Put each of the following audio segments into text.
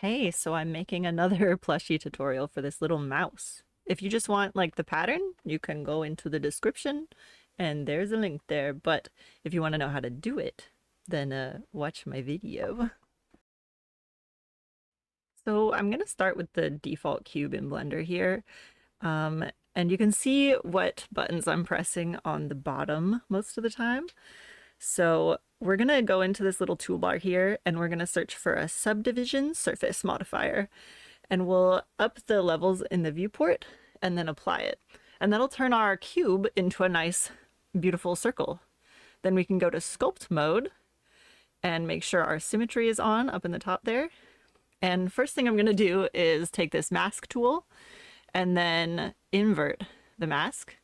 Hey, so I'm making another plushie tutorial for this little mouse. If you just want like the pattern, you can go into the description and there's a link there. But if you want to know how to do it, then watch my video. So I'm going to start with the default cube in Blender here. And you can see what buttons I'm pressing on the bottom most of the time. So we're going to go into this little toolbar here and we're going to search for a subdivision surface modifier. And we'll up the levels in the viewport and then apply it. And that'll turn our cube into a nice, beautiful circle. Then we can go to sculpt mode and make sure our symmetry is on up in the top there. And first thing I'm going to do is take this mask tool and then invert the mask.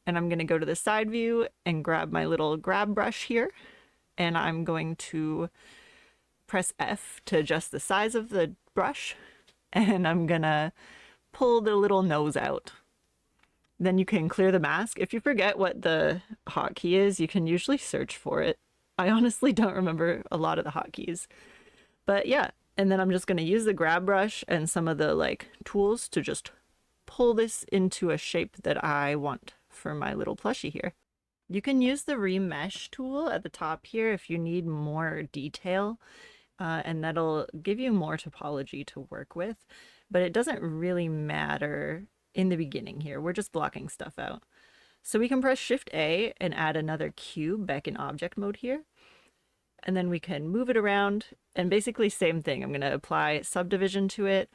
And I'm going to go to the side view and grab my little grab brush here. And I'm going to press F to adjust the size of the brush. And I'm gonna pull the little nose out. Then you can clear the mask. If you forget what the hotkey is, you can usually search for it. I honestly don't remember a lot of the hotkeys. But yeah, and then I'm just gonna use the grab brush and some of the tools to just pull this into a shape that I want for my little plushie here. You can use the remesh tool at the top here if you need more detail. And that'll give you more topology to work with, but it doesn't really matter in the beginning here. We're just blocking stuff out. So we can press Shift A and add another cube back in object mode here. And then we can move it around and basically same thing. I'm going to apply subdivision to it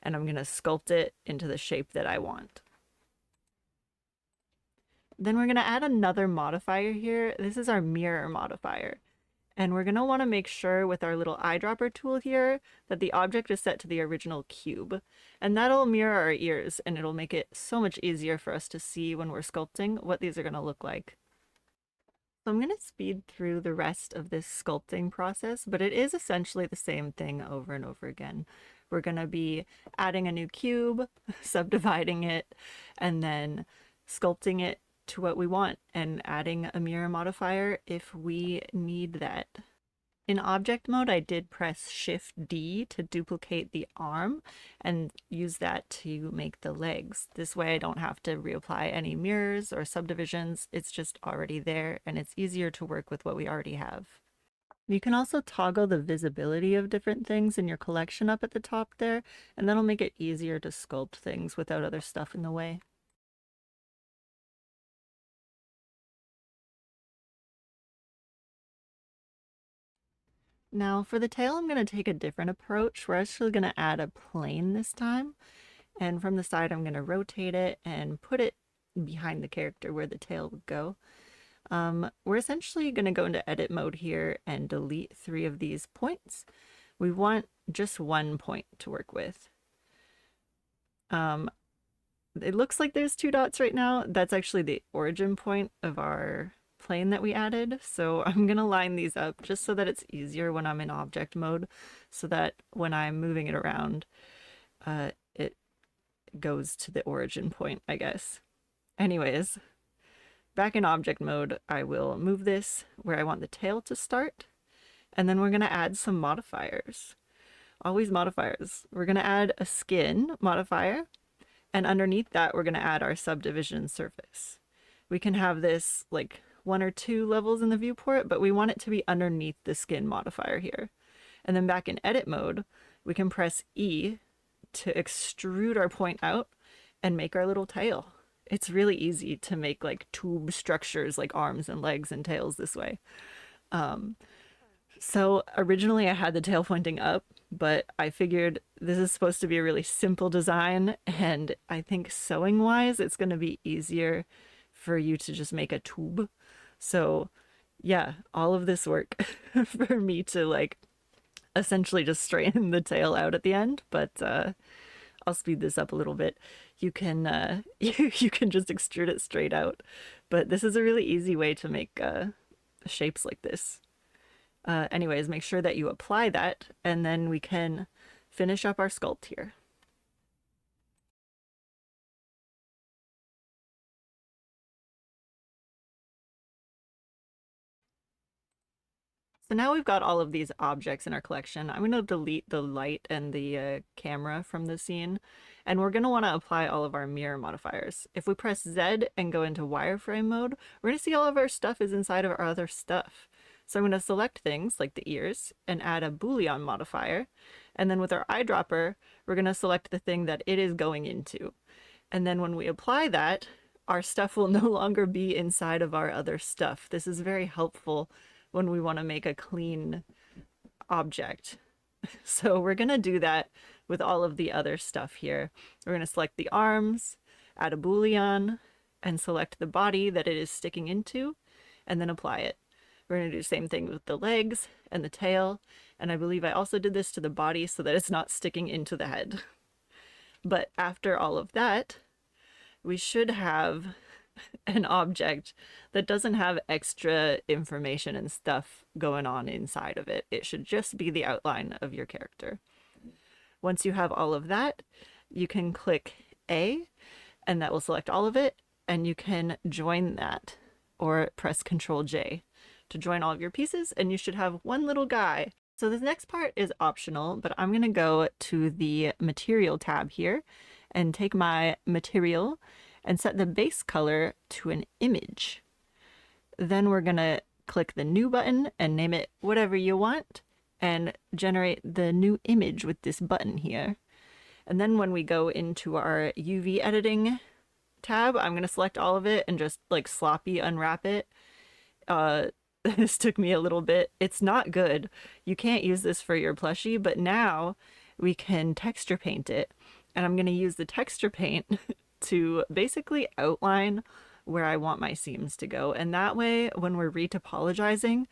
and I'm going to sculpt it into the shape that I want. Then we're going to add another modifier here. This is our mirror modifier. And we're going to want to make sure with our little eyedropper tool here that the object is set to the original cube. And that'll mirror our ears and it'll make it so much easier for us to see when we're sculpting what these are going to look like. So I'm going to speed through the rest of this sculpting process, but it is essentially the same thing over and over again. We're going to be adding a new cube, subdividing it, and then sculpting it to what we want and adding a mirror modifier if we need that. In object mode, I did press Shift D to duplicate the arm and use that to make the legs. This way I don't have to reapply any mirrors or subdivisions. It's just already there and it's easier to work with what we already have. You can also toggle the visibility of different things in your collection up at the top there, and that'll make it easier to sculpt things without other stuff in the way. Now for the tail, I'm going to take a different approach. We're actually going to add a plane this time. And from the side, I'm going to rotate it and put it behind the character where the tail would go. We're essentially going to go into edit mode here and delete 3 of these points. We want just 1 point to work with. It looks like there's 2 dots right now. That's actually the origin point of our plane that we added. So I'm going to line these up just so that it's easier when I'm in object mode, so that when I'm moving it around, it goes to the origin point, I guess. Anyways, back in object mode, I will move this where I want the tail to start. And then we're going to add some modifiers. Always modifiers. We're going to add a skin modifier. And underneath that, we're going to add our subdivision surface. We can have this like 1 or 2 levels in the viewport, but we want it to be underneath the skin modifier here. And then back in edit mode, we can press E to extrude our point out and make our little tail. It's really easy to make like tube structures like arms and legs and tails this way. So originally I had the tail pointing up, but I figured this is supposed to be a really simple design, and I think sewing wise it's going to be easier for you to just make a tube. So yeah, all of this work for me to like essentially just straighten the tail out at the end, but I'll speed this up a little bit. You can you can just extrude it straight out, but this is a really easy way to make shapes like this. Anyways, make sure that you apply that, and then we can finish up our sculpt here. So now we've got all of these objects in our collection. I'm going to delete the light and the camera from the scene, and we're going to want to apply all of our mirror modifiers. If we press Z and go into wireframe mode, we're going to see all of our stuff is inside of our other stuff. So I'm going to select things like the ears and add a Boolean modifier. And then with our eyedropper, we're going to select the thing that it is going into. And then when we apply that, our stuff will no longer be inside of our other stuff. This is very helpful when we want to make a clean object. So we're going to do that with all of the other stuff here. We're going to select the arms, add a Boolean, and select the body that it is sticking into, and then apply it. We're going to do the same thing with the legs and the tail, and I believe I also did this to the body so that it's not sticking into the head. But after all of that, we should have an object that doesn't have extra information and stuff going on inside of it. It should just be the outline of your character. Once you have all of that, you can click A, and that will select all of it, and you can join that, or press Ctrl J to join all of your pieces, and you should have one little guy. So this next part is optional, but I'm going to go to the material tab here and take my material and set the base color to an image. Then we're going to click the new button and name it whatever you want and generate the new image with this button here. And then when we go into our UV editing tab, I'm going to select all of it and just like sloppy unwrap it. This took me a little bit. It's not good. You can't use this for your plushie, but now we can texture paint it. And I'm going to use the texture paint to basically outline where I want my seams to go. And that way, when we're retopologizing,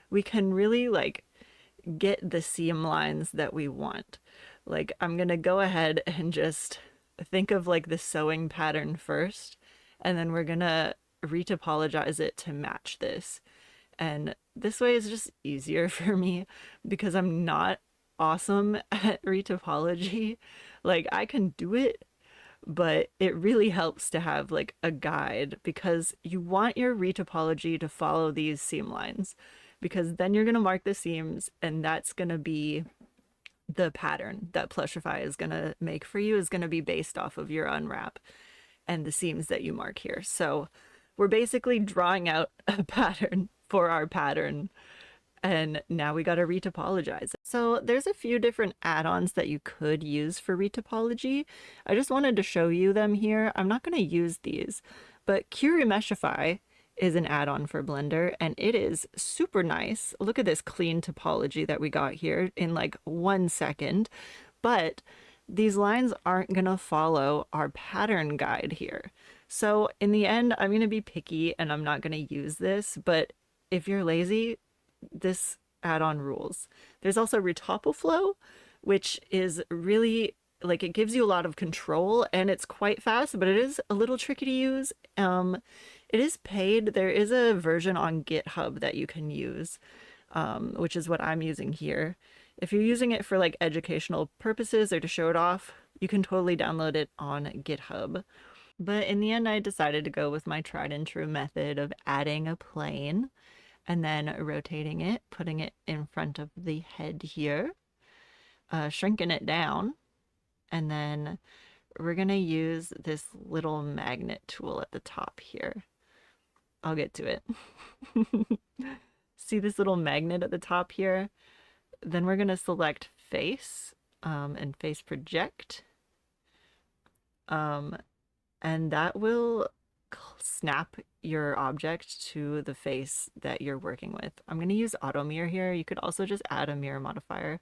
we can really like get the seam lines that we want. Like I'm going to go ahead and just think of like the sewing pattern first, and then we're going to retopologize it to match this. And this way is just easier for me because I'm not awesome at retopology. Like I can do it, but it really helps to have like a guide because you want your retopology to follow these seam lines, because then you're going to mark the seams, and that's going to be the pattern that Plushify is going to make for you, is going to be based off of your unwrap and the seams that you mark here. So we're basically drawing out a pattern for our pattern, and now we got to retopologize. So there's a few different add-ons that you could use for retopology. I just wanted to show you them here. I'm not going to use these, but Qremeshify is an add-on for Blender, and it is super nice. Look at this clean topology that we got here in like 1 second, but these lines aren't going to follow our pattern guide here. So in the end, I'm going to be picky and I'm not going to use this, but if you're lazy, this add-on rules. There's also Retopoflow, which is really like, it gives you a lot of control and it's quite fast, but it is a little tricky to use. It is paid. There is a version on GitHub that you can use, which is what I'm using here. If you're using it for like educational purposes or to show it off, you can totally download it on GitHub. But in the end, I decided to go with my tried and true method of adding a plane and then rotating it, putting it in front of the head here, shrinking it down, and then we're going to use this little magnet tool at the top here. I'll get to it. See this little magnet at the top here? Then we're going to select face and face project. And that will snap your object to the face that you're working with. I'm going to use AutoMirror here. You could also just add a mirror modifier.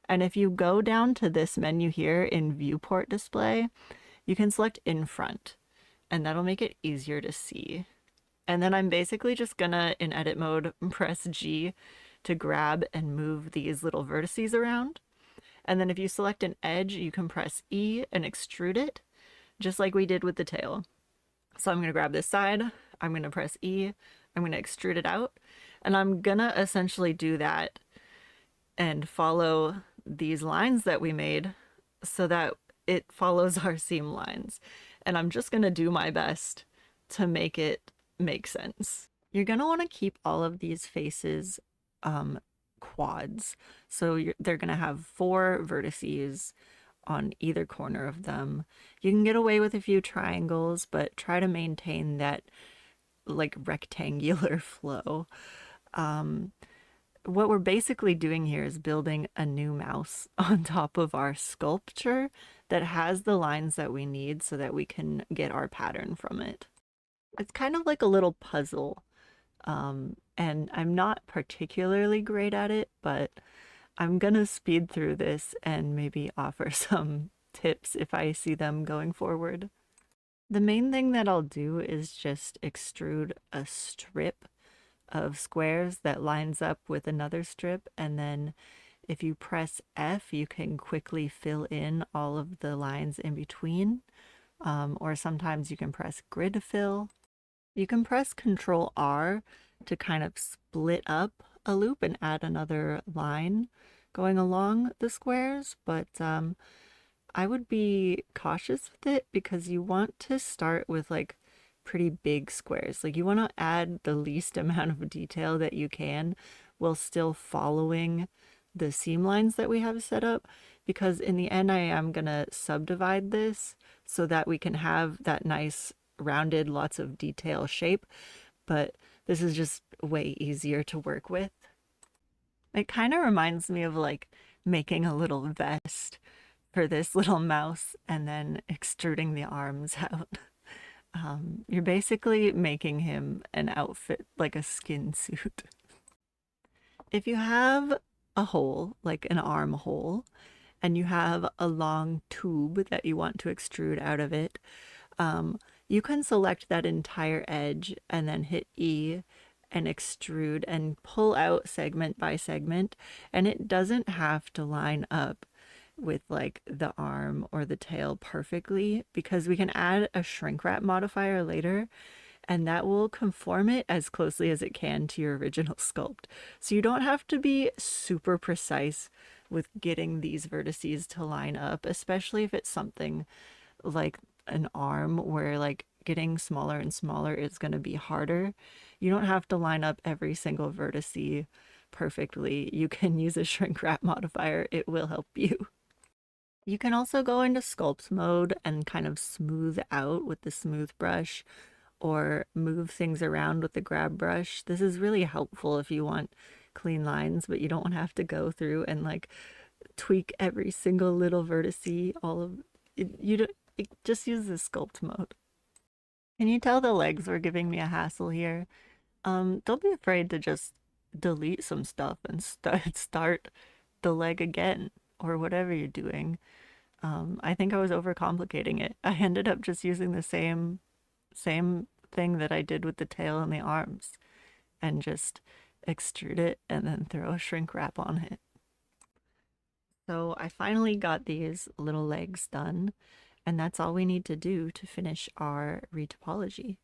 And if you go down to this menu here in viewport display, you can select in front, and that'll make it easier to see. And then I'm basically just gonna, in edit mode, press G to grab and move these little vertices around. And then if you select an edge, you can press E and extrude it, just like we did with the tail. So I'm gonna grab this side, I'm gonna press E, I'm gonna extrude it out, and I'm gonna essentially do that and follow these lines that we made so that it follows our seam lines. And I'm just gonna do my best to make it make sense. You're gonna want to keep all of these faces quads. So they're going to have 4 vertices on either corner of them. You can get away with a few triangles, but try to maintain that like rectangular flow. What we're basically doing here is building a new mouse on top of our sculpture that has the lines that we need so that we can get our pattern from it. It's kind of like a little puzzle. And I'm not particularly great at it, but I'm gonna speed through this and maybe offer some tips if I see them going forward. The main thing that I'll do is just extrude a strip of squares that lines up with another strip, and then if you press F, you can quickly fill in all of the lines in between, or sometimes you can press grid fill. You can press Control R to kind of split up a loop and add another line going along the squares, but I would be cautious with it because you want to start with like pretty big squares. Like you want to add the least amount of detail that you can while still following the seam lines that we have set up, because in the end I am gonna subdivide this so that we can have that nice rounded, lots of detail shape, but this is just way easier to work with. It kind of reminds me of like making a little vest for this little mouse and then extruding the arms out. You're basically making him an outfit like a skin suit. If you have a hole, like an arm hole, and you have a long tube that you want to extrude out of it, you can select that entire edge and then hit E and extrude and pull out segment by segment, and it doesn't have to line up with like the arm or the tail perfectly, because we can add a shrink wrap modifier later and that will conform it as closely as it can to your original sculpt. So you don't have to be super precise with getting these vertices to line up, especially if it's something like an arm where like getting smaller and smaller is going to be harder. You don't have to line up every single vertice perfectly. You can use a shrink wrap modifier. It will help you. You can also go into sculpt mode and kind of smooth out with the smooth brush or move things around with the grab brush. This is really helpful if you want clean lines, but you don't have to go through and like tweak every single little vertice. All of it, just use the sculpt mode. Can you tell the legs were giving me a hassle here? Don't be afraid to just delete some stuff and start the leg again or whatever you're doing. I think I was overcomplicating it. I ended up just using the same thing that I did with the tail and the arms and just extrude it and then throw a shrink wrap on it. So I finally got these little legs done, and that's all we need to do to finish our retopology.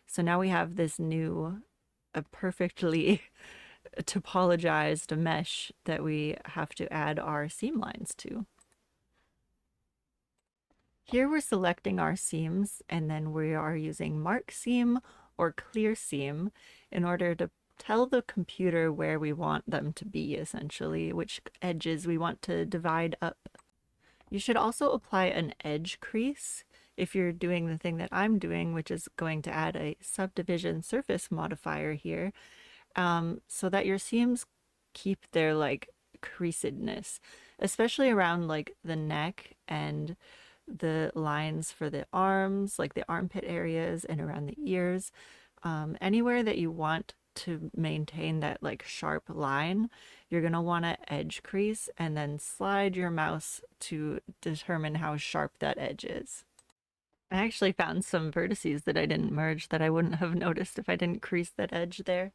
So now we have this new, a perfectly topologized mesh that we have to add our seam lines to. Here we're selecting our seams, and then we are using mark seam or clear seam in order to tell the computer where we want them to be, essentially, which edges we want to divide up. You should also apply an edge crease if you're doing the thing that I'm doing, which is going to add a subdivision surface modifier here, so that your seams keep their like creasedness, especially around like the neck and the lines for the arms, like the armpit areas and around the ears. Anywhere that you want to maintain that like sharp line, you're going to want to edge crease and then slide your mouse to determine how sharp that edge is. I actually found some vertices that I didn't merge that I wouldn't have noticed if I didn't crease that edge there.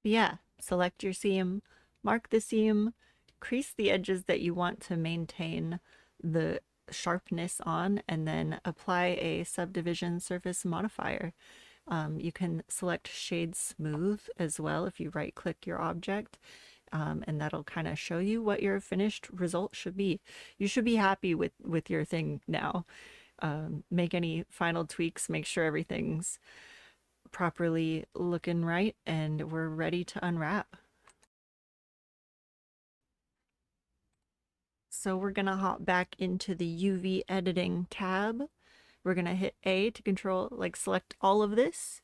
But yeah, select your seam, mark the seam, crease the edges that you want to maintain the sharpness on, and then apply a subdivision surface modifier. You can select shade smooth as well if you right click your object, and that'll kind of show you what your finished result should be. You should be happy with your thing now. Make any final tweaks, make sure everything's properly looking right, and we're ready to unwrap. So we're gonna hop back into the UV editing tab. We're gonna hit A to control, like select all of this,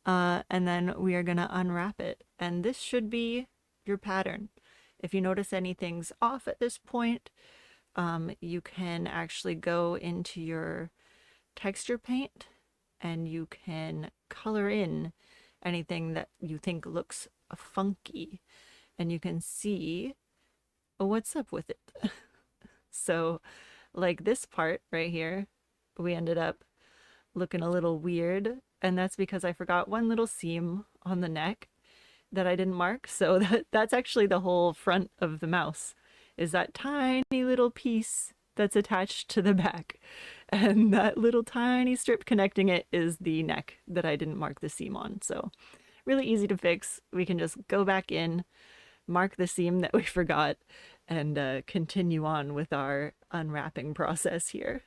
and then we are gonna unwrap it. And this should be your pattern. If you notice anything's off at this point, you can actually go into your texture paint and you can color in anything that you think looks funky, and you can see what's up with it. So like this part right here, we ended up looking a little weird, and that's because I forgot one little seam on the neck that I didn't mark. So that's actually the whole front of the mouse, is that tiny little piece that's attached to the back. And that little tiny strip connecting it is the neck that I didn't mark the seam on. So really easy to fix. We can just go back in, mark the seam that we forgot, and continue on with our unwrapping process here.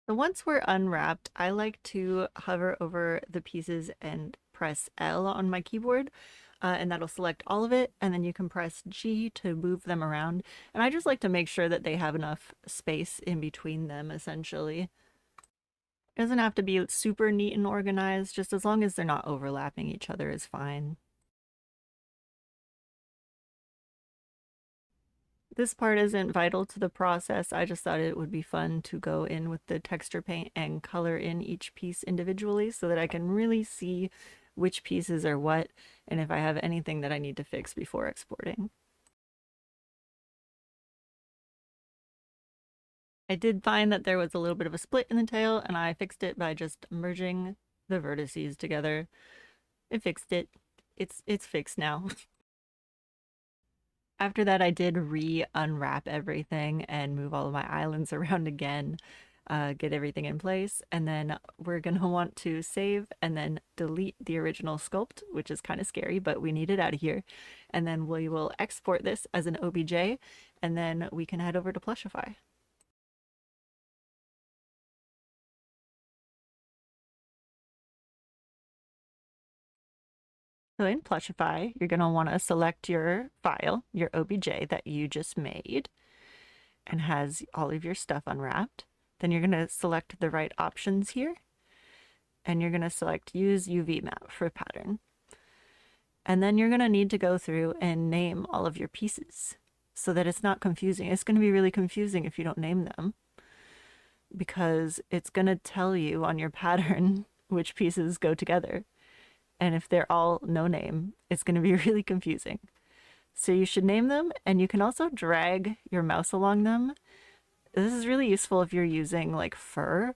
So once we're unwrapped, I like to hover over the pieces and press L on my keyboard, and that'll select all of it, and then you can press G to move them around. And I just like to make sure that they have enough space in between them, essentially. It doesn't have to be super neat and organized, just as long as they're not overlapping each other is fine. This part isn't vital to the process. I just thought it would be fun to go in with the texture paint and color in each piece individually so that I can really see which pieces are what and if I have anything that I need to fix before exporting. I did find that there was a little bit of a split in the tail, and I fixed it by just merging the vertices together. It fixed it. It's fixed now. After that, I did re-unwrap everything and move all of my islands around again, get everything in place, and then we're gonna want to save and then delete the original sculpt, which is kind of scary, but we need it out of here. And then we will export this as an OBJ, and then we can head over to Plushify. So in Plushify, you're going to want to select your file, your OBJ that you just made and has all of your stuff unwrapped. Then you're going to select the right options here, and you're going to select Use UV Map for pattern. And then you're going to need to go through and name all of your pieces so that it's not confusing. It's going to be really confusing if you don't name them, because it's going to tell you on your pattern which pieces go together. And if they're all no name, it's going to be really confusing. So you should name them, and you can also drag your mouse along them. This is really useful if you're using like fur,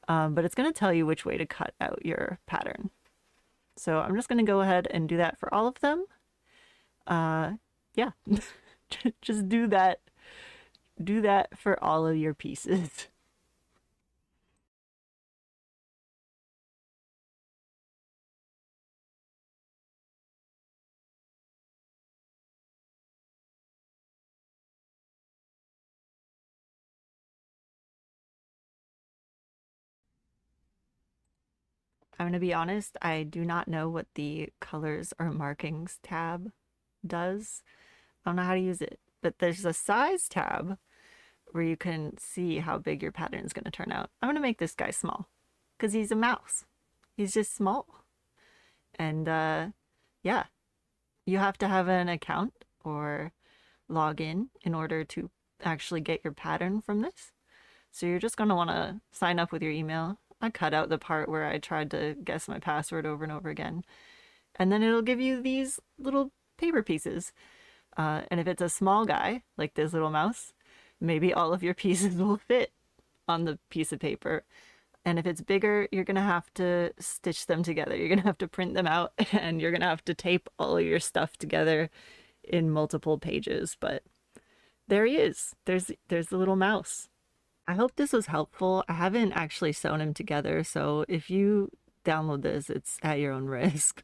but it's going to tell you which way to cut out your pattern. So I'm just going to go ahead and do that for all of them. Yeah, just do that. Do that for all of your pieces. I'm going to be honest, I do not know what the colors or markings tab does. I don't know how to use it, but there's a size tab where you can see how big your pattern is going to turn out. I'm going to make this guy small because he's a mouse. He's just small. And yeah, you have to have an account or log in order to actually get your pattern from this. So you're just going to want to sign up with your email. I cut out the part where I tried to guess my password over and over again. And then it'll give you these little paper pieces. And if it's a small guy, like this little mouse, maybe all of your pieces will fit on the piece of paper. And if it's bigger, you're going to have to stitch them together. You're going to have to print them out, and you're going to have to tape all of your stuff together in multiple pages. But there he is. There's the little mouse. I hope this was helpful. I haven't actually sewn him together, so if you download this, it's at your own risk.